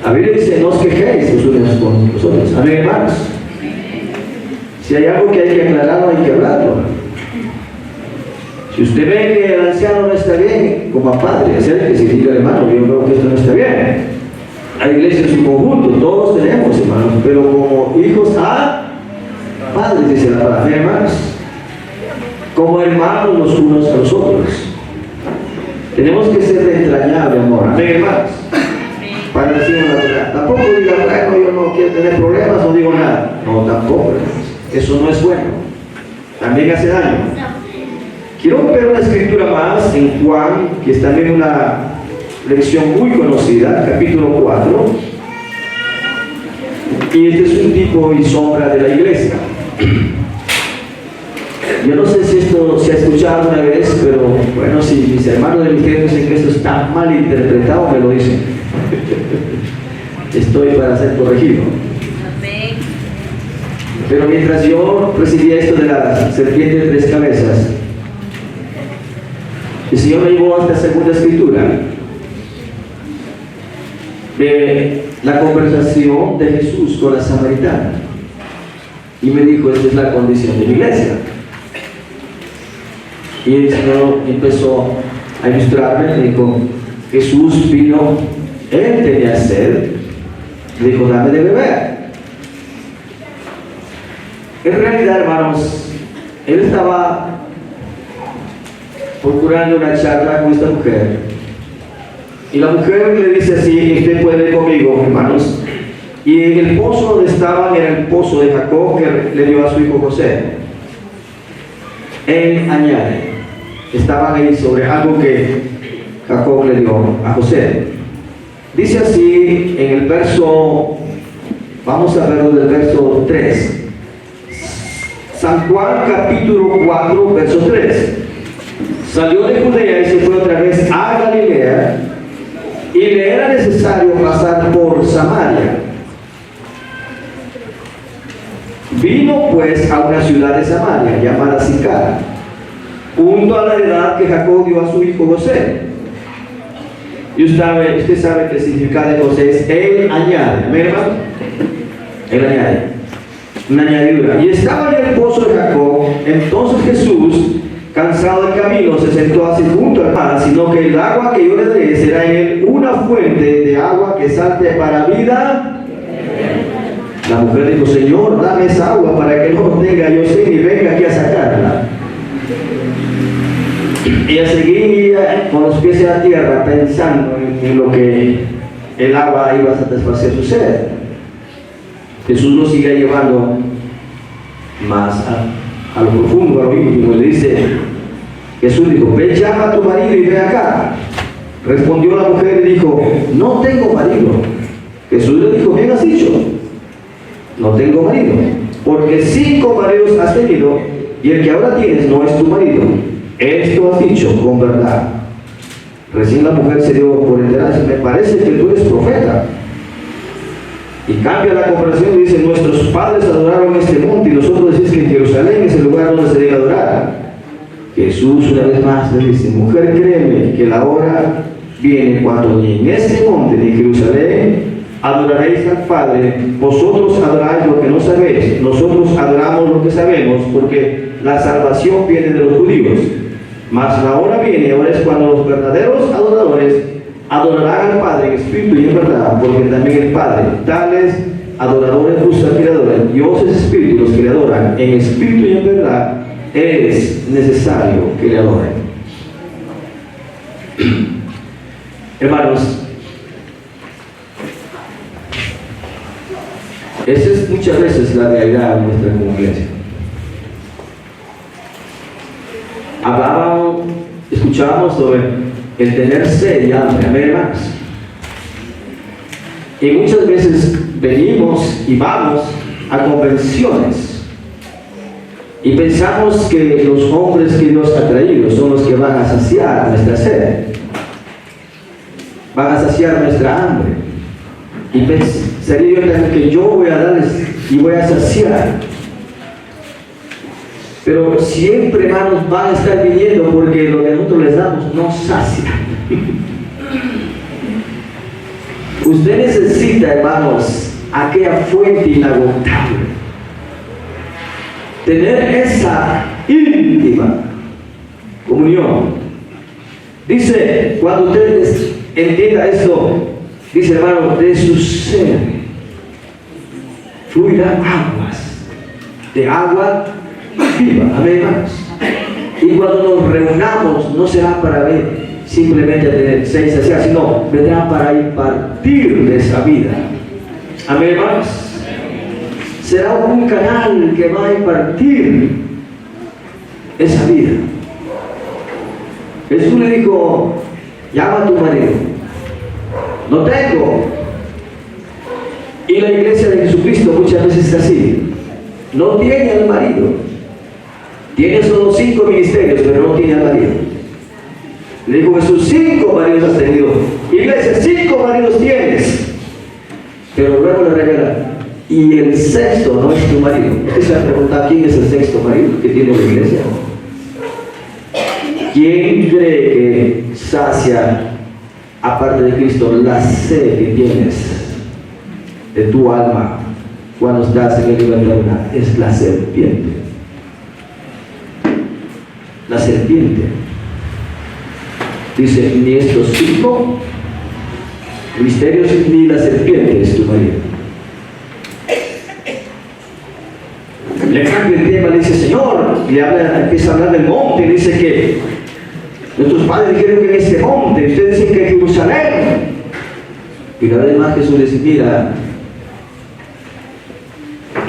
La Biblia dice, no os quejéis los unos con los otros. Amén, hermanos. Si hay algo que hay que aclararlo, hay que hablarlo. Si usted ve que el anciano no está bien, como padre, acérquese y diga, hermano, yo veo que esto no está bien. La iglesia es un conjunto, todos tenemos, hermanos, pero como hijos padres, dice la palabra, hermanos, como hermanos los unos a los otros. Tenemos que ser de entrañable amor. Amén, hermanos. Para decir la verdad. Tampoco diga, bueno, yo no quiero tener problemas, no digo nada. No, tampoco, hermanos. Eso no es bueno. También hace daño. Quiero ver una escritura más en Juan, que es también una lección muy conocida, capítulo 4. Y este es un tipo y sombra de la iglesia. Yo no sé si esto se ha escuchado una vez, pero bueno, si mis hermanos del misterio dicen que esto está mal interpretado, me lo dicen. Estoy para ser corregido. Pero mientras yo recibía esto de la serpiente de 3 cabezas, el Señor me llevó a esta segunda escritura de la conversación de Jesús con la samaritana, y me dijo, esta es la condición de la iglesia. Y el Señor empezó a ilustrarme, me dijo, Jesús vino, él tenía sed, le dijo, dame de beber. En realidad, hermanos, él estaba procurando una charla con esta mujer, y la mujer le dice así, usted puede ir conmigo, hermanos. Y en el pozo donde estaban era el pozo de Jacob, que le dio a su hijo José. Él añade, estaban ahí sobre algo que Jacob le dio a José. Dice así en el verso, vamos a verlo del verso 3. San Juan capítulo 4, verso 3. Salió de Judea y se fue otra vez a Galilea, y le era necesario pasar por Samaria. Vino pues a una ciudad de Samaria llamada Sicar, junto a la heredad que Jacob dio a su hijo José. Y usted sabe que el significado de José es Él añade. ¿Amén, hermano? Él añade. Una añadidura. Y estaba en el pozo de Jacob. Entonces Jesús, cansado del camino, se sentó así junto al mar, sino que el agua que yo le daré será en él una fuente de agua que salte para vida. La mujer dijo: Señor, dame esa agua para que no tenga yo sed y venga aquí a sacarla. Ella seguía con los pies en la tierra pensando en lo que el agua iba a satisfacer su sed. Jesús lo sigue llevando más a lo profundo, a lo íntimo. Le dice, Jesús dijo: ve, llama a tu marido y ven acá. Respondió la mujer y dijo: no tengo marido. Jesús le dijo: bien has dicho, no tengo marido, porque 5 maridos has tenido y el que ahora tienes no es tu marido. Esto has dicho con verdad. Recién la mujer se dio por enterada y dice: me parece que tú eres profeta. Y cambia la comparación y dice: nuestros padres adoraron este monte y nosotros decimos que en Jerusalén es el lugar donde se debe adorar. Jesús una vez más le dice: mujer, créeme que la hora viene cuando ni en este monte ni en Jerusalén adoraréis al Padre. Vosotros adoráis lo que no sabéis, nosotros adoramos lo que sabemos, porque la salvación viene de los judíos. Mas la hora viene, ahora es cuando los verdaderos adoradores adorarán al Padre en espíritu y en verdad, porque también el Padre, tales adoradores buscan que le adoren. Dios es espíritu, los que le adoran en espíritu y en verdad es necesario que le adoren. Hermanos, esa es muchas veces la realidad de nuestra iglesia. Escuchábamos sobre el tener sed y hambre, amén, hermanos. Y muchas veces venimos y vamos a convenciones y pensamos que los hombres que Dios ha traído son los que van a saciar nuestra sed, van a saciar nuestra hambre. Y pensaría yo también que yo voy a darles y voy a saciar. Pero siempre, hermanos, van a estar viniendo porque lo que nosotros les damos no sacia. Usted necesita, hermanos, aquella fuente inagotable. Tener esa íntima comunión. Dice, cuando usted entienda esto, dice, hermano, de su ser fluirán aguas, de agua viva, amén, hermanos. Y cuando nos reunamos, no será para ver simplemente tener seis saciar, sino vendrá para impartir de esa vida, amén, hermanos. Será un canal que va a impartir esa vida. Jesús le dijo: llama a tu marido. No tengo. Y la iglesia de Jesucristo muchas veces es así. No tiene al marido. Tiene solo 5 ministerios, pero no tiene al marido. Le dijo Jesús: 5 maridos has tenido. Iglesia, 5 maridos tienes. Pero luego le revela: y el 6º no es tu marido. Usted se va a preguntar: ¿quién es el 6º marido que tiene la iglesia? ¿Quién cree que sacia, aparte de Cristo, la sed que tienes de tu alma cuando estás en el libertad? Es la serpiente. La serpiente. Dice: ni estos 5 misterios ni la serpiente es tu marido. Le cambia el tema, le dice: Señor, y empieza a hablar del monte, le dice que nuestros padres dijeron que en este monte, ustedes dicen que en Jerusalén. Y una vez más Jesús le dice: mira,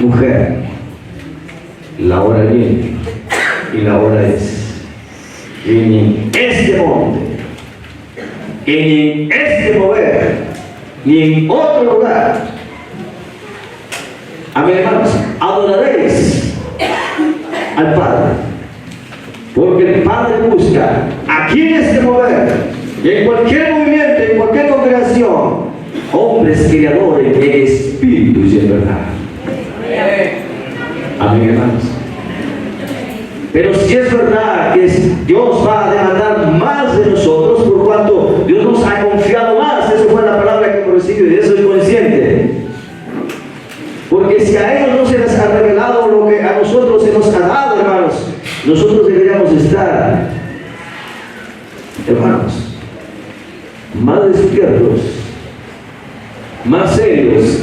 mujer, la hora viene y la hora es que ni en este monte, que ni en este mover, ni en otro lugar, amén, hermanos, adoraréis al Padre, porque el Padre busca aquí en este mover y en cualquier movimiento, en cualquier congregación, hombres que le adoren en espíritu y en verdad. Amén, hermanos. Pero si es verdad que Dios va a demandar más de nosotros, por cuanto Dios nos ha confiado nosotros deberíamos estar, hermanos, más despiertos, más serios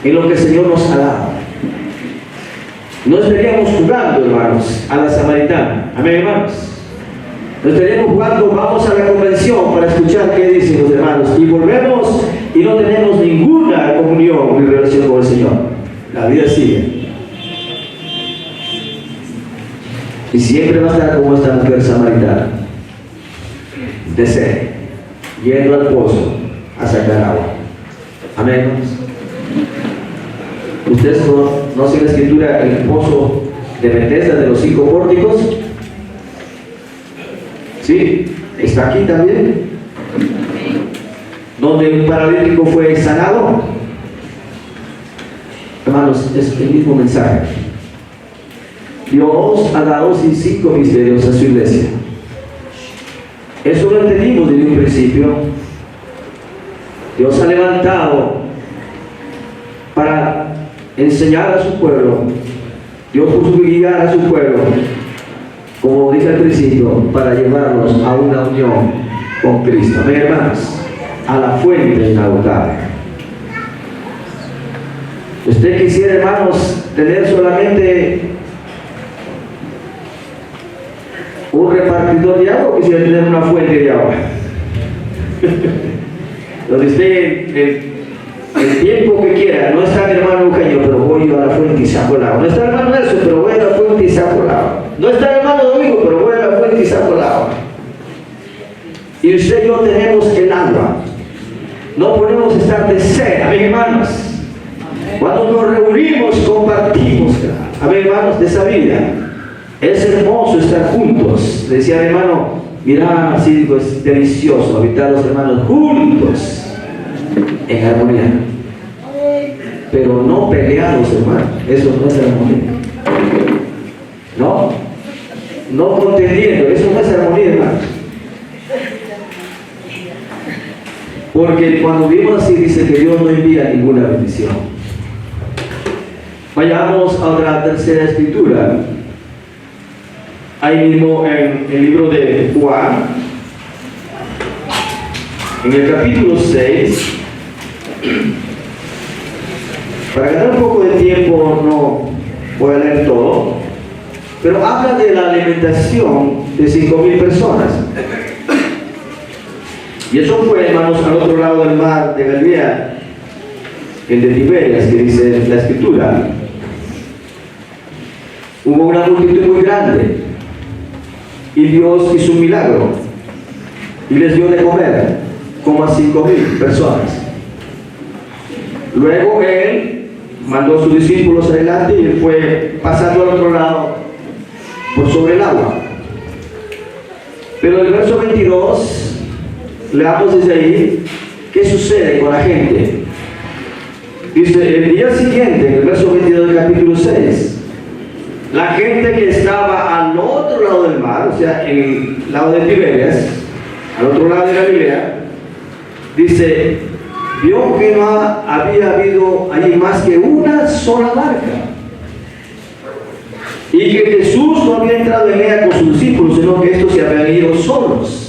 en lo que el Señor nos ha dado. No estaríamos jugando, hermanos, a la samaritana. Amén, hermanos. No estaríamos jugando, vamos a la convención para escuchar qué dicen los hermanos, y volvemos y no tenemos ninguna comunión ni relación con el Señor. La vida sigue. Y siempre va a estar como esta mujer samaritana, de sed, yendo al pozo a sacar agua. Amén, hermanos. ¿Ustedes conocen la escritura, el pozo de Bethesda de los 5 pórticos? ¿Sí? ¿Está aquí también? Donde un paralítico fue sanado. Hermanos, es el mismo mensaje. Dios ha dado 5 misterios a su iglesia. Eso lo entendimos desde un principio. Dios ha levantado para enseñar a su pueblo. Dios puso guiar a su pueblo, como dije al principio, para llevarnos a una unión con Cristo. Amén, hermanos, a la fuente inagotable. Usted quisiera, hermanos, tener solamente un repartidor de agua, o quisiera tener una fuente de agua. Donde usted el tiempo que quiera, no está mi hermano Eugenio, pero voy a la fuente y saco el agua. No está el hermano Nelson, pero voy a la fuente y saco el agua. No está el hermano Domingo, pero voy a la fuente y saco el agua. Y usted y yo tenemos el agua. No podemos estar de sed, amén, hermanos. Cuando nos reunimos, compartimos, amén, hermanos, de esa vida. Es hermoso estar juntos. Le decía mi hermano, mira, así es delicioso habitar los hermanos juntos en armonía, pero no peleados, hermano. Eso no es armonía. No contendiendo, eso no es armonía, hermano. Porque cuando vivimos así, dice que Dios no envía ninguna bendición. Vayamos a otra tercera escritura. Ahí mismo en el libro de Juan, en el capítulo 6. Para ganar un poco de tiempo no voy a leer todo, pero habla de la alimentación de 5,000 personas. Y eso fue, hermanos, al otro lado del mar de Galilea, el de Tiberias, que dice la escritura. Hubo una multitud muy grande y Dios hizo un milagro y les dio de comer como a 5,000 personas. Luego él mandó a sus discípulos adelante y él fue pasando al otro lado por sobre el agua. Pero el verso 22, leamos desde ahí qué sucede con la gente. Dice, el día siguiente, en el verso 22 del capítulo 6, la gente que estaba al otro lado del mar, o sea, en el lado de Tiberias, al otro lado de Galilea, dice, vio que no había habido allí más que una sola barca, y que Jesús no había entrado en ella con sus discípulos, sino que estos se habían ido solos.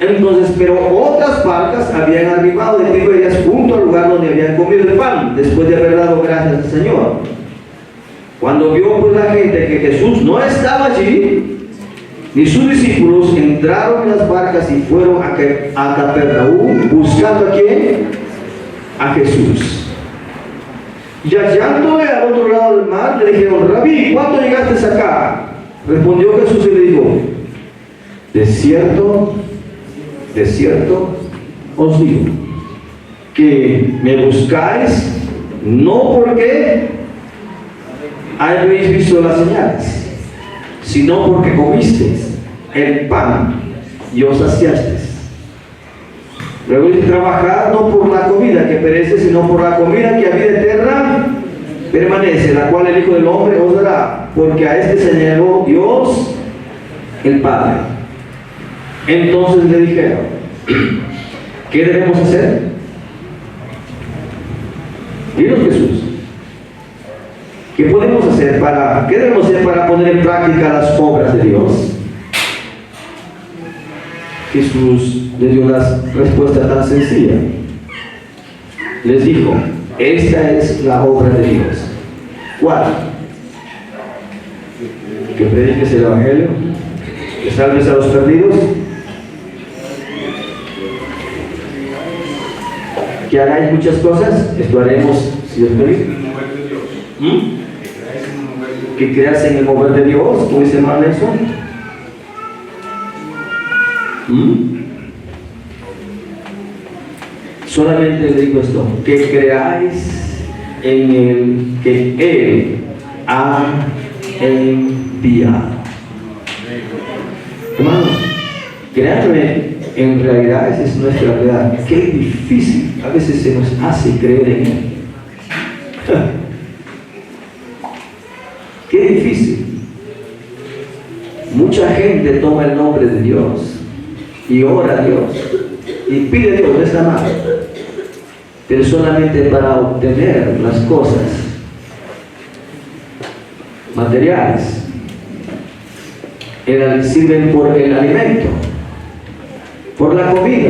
Entonces, pero otras barcas habían arribado de Tiberias junto al lugar donde habían comido el pan, después de haber dado gracias al Señor. Cuando vio pues la gente que Jesús no estaba allí, ni sus discípulos, entraron en las barcas y fueron a Capernaum, buscando ¿a quién? A Jesús. Y hallándole al otro lado del mar, le dijeron, Rabí, ¿cuándo llegaste acá? Respondió Jesús y le dijo, de cierto os digo, que me buscáis no porque habéis visto las señales, sino porque comisteis el pan y os saciasteis. Luego dice, trabajad no por la comida que perece, sino por la comida que a vida eterna permanece, la cual el Hijo del Hombre os dará, porque a este señaló Dios el Padre. Entonces le dijeron, ¿qué debemos hacer? Dinos, Jesús. ¿Qué podemos hacer qué debemos hacer para poner en práctica las obras de Dios? Jesús le dio una respuesta tan sencilla. Les dijo, esta es la obra de Dios. ¿Cuál? Que prediques el Evangelio, que salves a los perdidos, que hagáis muchas cosas. Esto haremos si Dios permite. Que creas en el mover de Dios, como dice hermano Nelson. Solamente le digo esto, que creáis en el que Él ha enviado. Hermanos, créanme, en realidad esa es nuestra realidad. Qué difícil a veces se nos hace creer en Él. Qué difícil. Mucha gente toma el nombre de Dios y ora a Dios y pide a Dios, no está mal, pero solamente para obtener las cosas materiales. Sirven por el alimento, por la comida,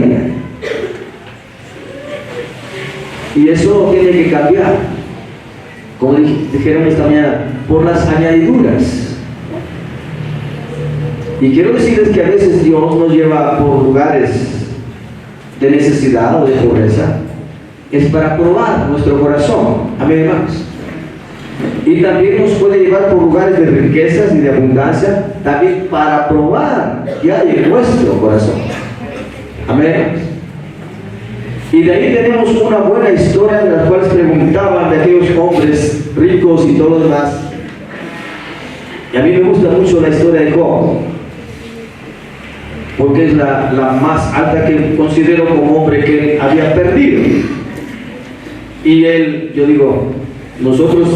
y eso tiene que cambiar, como dijeron esta mañana, por las añadiduras. Y quiero decirles que a veces Dios nos lleva por lugares de necesidad o de pobreza, es para probar nuestro corazón. Amén, hermanos. Y también nos puede llevar por lugares de riquezas y de abundancia, también para probar que hay en nuestro corazón. Amén, hermanos. Y de ahí tenemos una buena historia en la cual preguntaban de aquellos hombres ricos y todo lo demás. Y a mí me gusta mucho la historia de Job, porque es la más alta que considero como hombre que había perdido. Y él, yo digo, nosotros,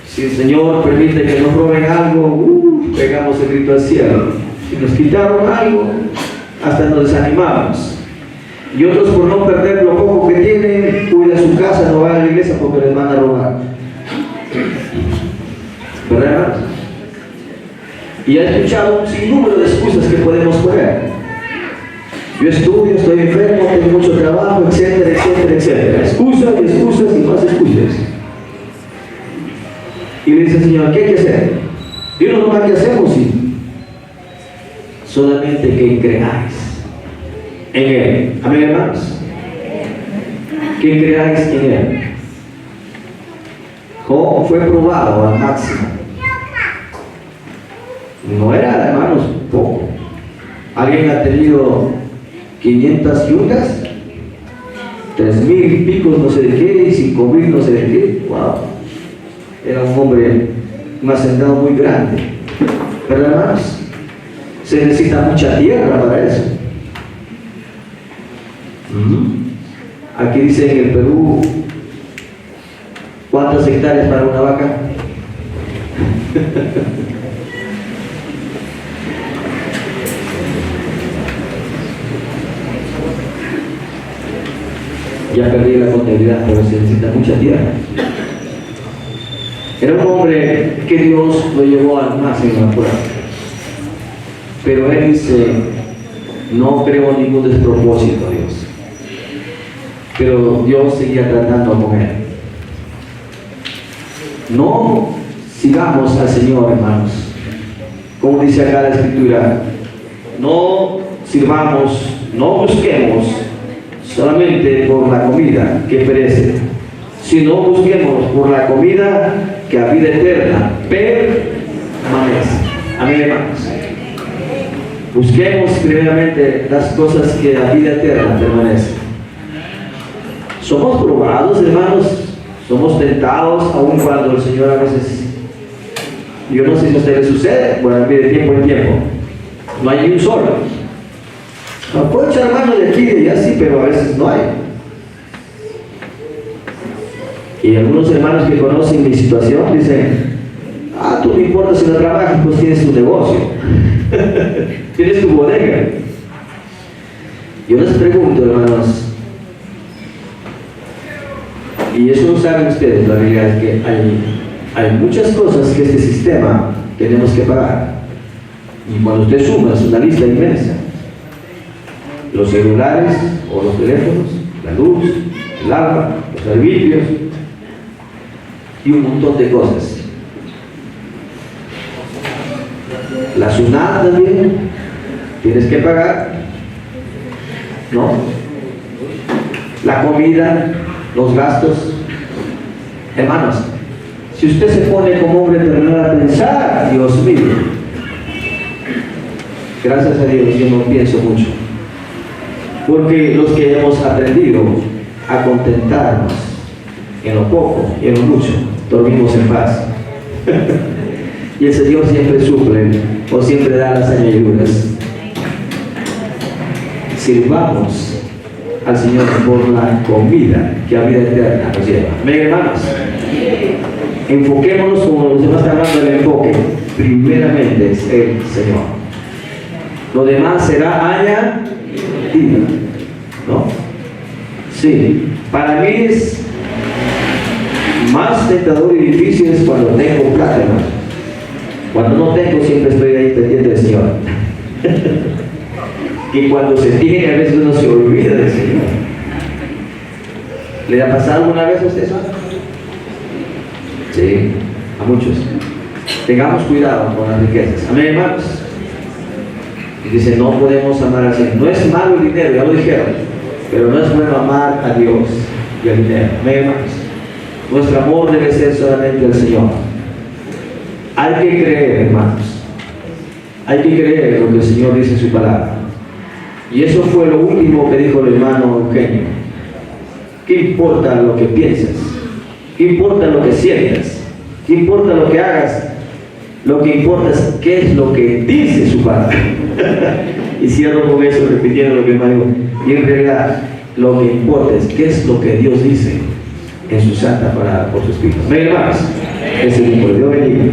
si el Señor permite que nos roben algo, pegamos el grito al cielo. Si nos quitaron algo, hasta nos desanimamos. Y otros, por no perder lo poco que tienen, cuida su casa, no van a la iglesia porque les van a robar. ¿Verdad, hermanos? Y he escuchado un sinnúmero de excusas que podemos poner. Yo estudio, estoy enfermo, tengo mucho trabajo, etcétera, etcétera, etcétera. Excusas y excusas y más excusas. Y le dice el Señor, ¿qué hay que hacer? Y uno no sabe qué hacemos, sí. Solamente que creáis en Él. Amén, hermanos. Que creáis en Él. Job fue probado al máximo. No era, hermanos, poco. Alguien ha tenido 500 yungas, 3,000 picos no sé de qué, y 5,000 no sé de qué. Wow. Era un hombre, un hacendado muy grande. ¿Verdad, hermanos? Se necesita mucha tierra para eso. Aquí dice en el Perú, ¿cuántas hectáreas para una vaca? Ya perdí la contabilidad, pero se necesita mucha tierra. Era un hombre que Dios lo llevó al máximo apurado. Pero él dice, no creo ningún despropósito a Dios. Pero Dios seguía tratando con él. No sigamos al Señor, hermanos. Como dice acá la Escritura, no sirvamos, no busquemos solamente por la comida que perece, sino busquemos por la comida que a vida eterna permanece. Amén, hermanos. Busquemos primeramente las cosas que a vida eterna permanecen. Somos probados, hermanos, somos tentados, aun cuando el Señor a veces, yo no sé si a ustedes les sucede, bueno, de tiempo en tiempo, no hay ni un solo. Puedo echar mano de aquí y de allá, sí, pero a veces no hay. Y algunos hermanos que conocen mi situación dicen, tú no importa si no trabajas, pues tienes tu negocio, tienes tu bodega. Yo les pregunto, hermanos, y eso lo saben ustedes, la realidad es que hay Hay muchas cosas que este sistema tenemos que pagar. Y cuando usted suma, es una lista inmensa. Los celulares o los teléfonos, la luz, el agua, los servicios y un montón de cosas. La SUNAT también tienes que pagar, ¿no? La comida, los gastos. Hermanos, si usted se pone como hombre terrenal a pensar, Dios mío, gracias a Dios yo no pienso mucho, porque los que hemos aprendido a contentarnos en lo poco y en lo mucho, dormimos en paz. Y el Señor siempre suple o siempre da las añadiduras. Sirvamos al Señor por la comida que a vida eterna nos lleva. Amén, hermanos. Enfoquémonos, como los demás están hablando del enfoque, primeramente es el Señor. Lo demás será añadido, ¿no? Sí, para mí es más tentador y difícil es cuando tengo plata, hermano. Cuando no tengo, siempre estoy ahí pendiente del Señor. Y cuando se tiene, a veces uno se olvida del Señor. ¿Le ha pasado alguna vez a usted eso? Sí, a muchos. Tengamos cuidado con las riquezas. Amén, hermanos. Y dice, no podemos amar al Señor. No es malo el dinero, ya lo dijeron, pero no es bueno amar a Dios y al dinero. Amén, hermanos. Nuestro amor debe ser solamente al Señor. Hay que creer, hermanos. Hay que creer lo que el Señor dice en su palabra. Y eso fue lo último que dijo el hermano Eugenio. ¿Qué importa lo que piensas? ¿Qué importa lo que sientas? ¿Qué importa lo que hagas? Lo que importa es qué es lo que dice su palabra. Y cierro con eso, repitiendo lo que el hermano dijo. Y en realidad, lo que importa es qué es lo que Dios dice en su santa palabra por su Espíritu. Amén, hermanos. Es el tiempo de Dios bendiga.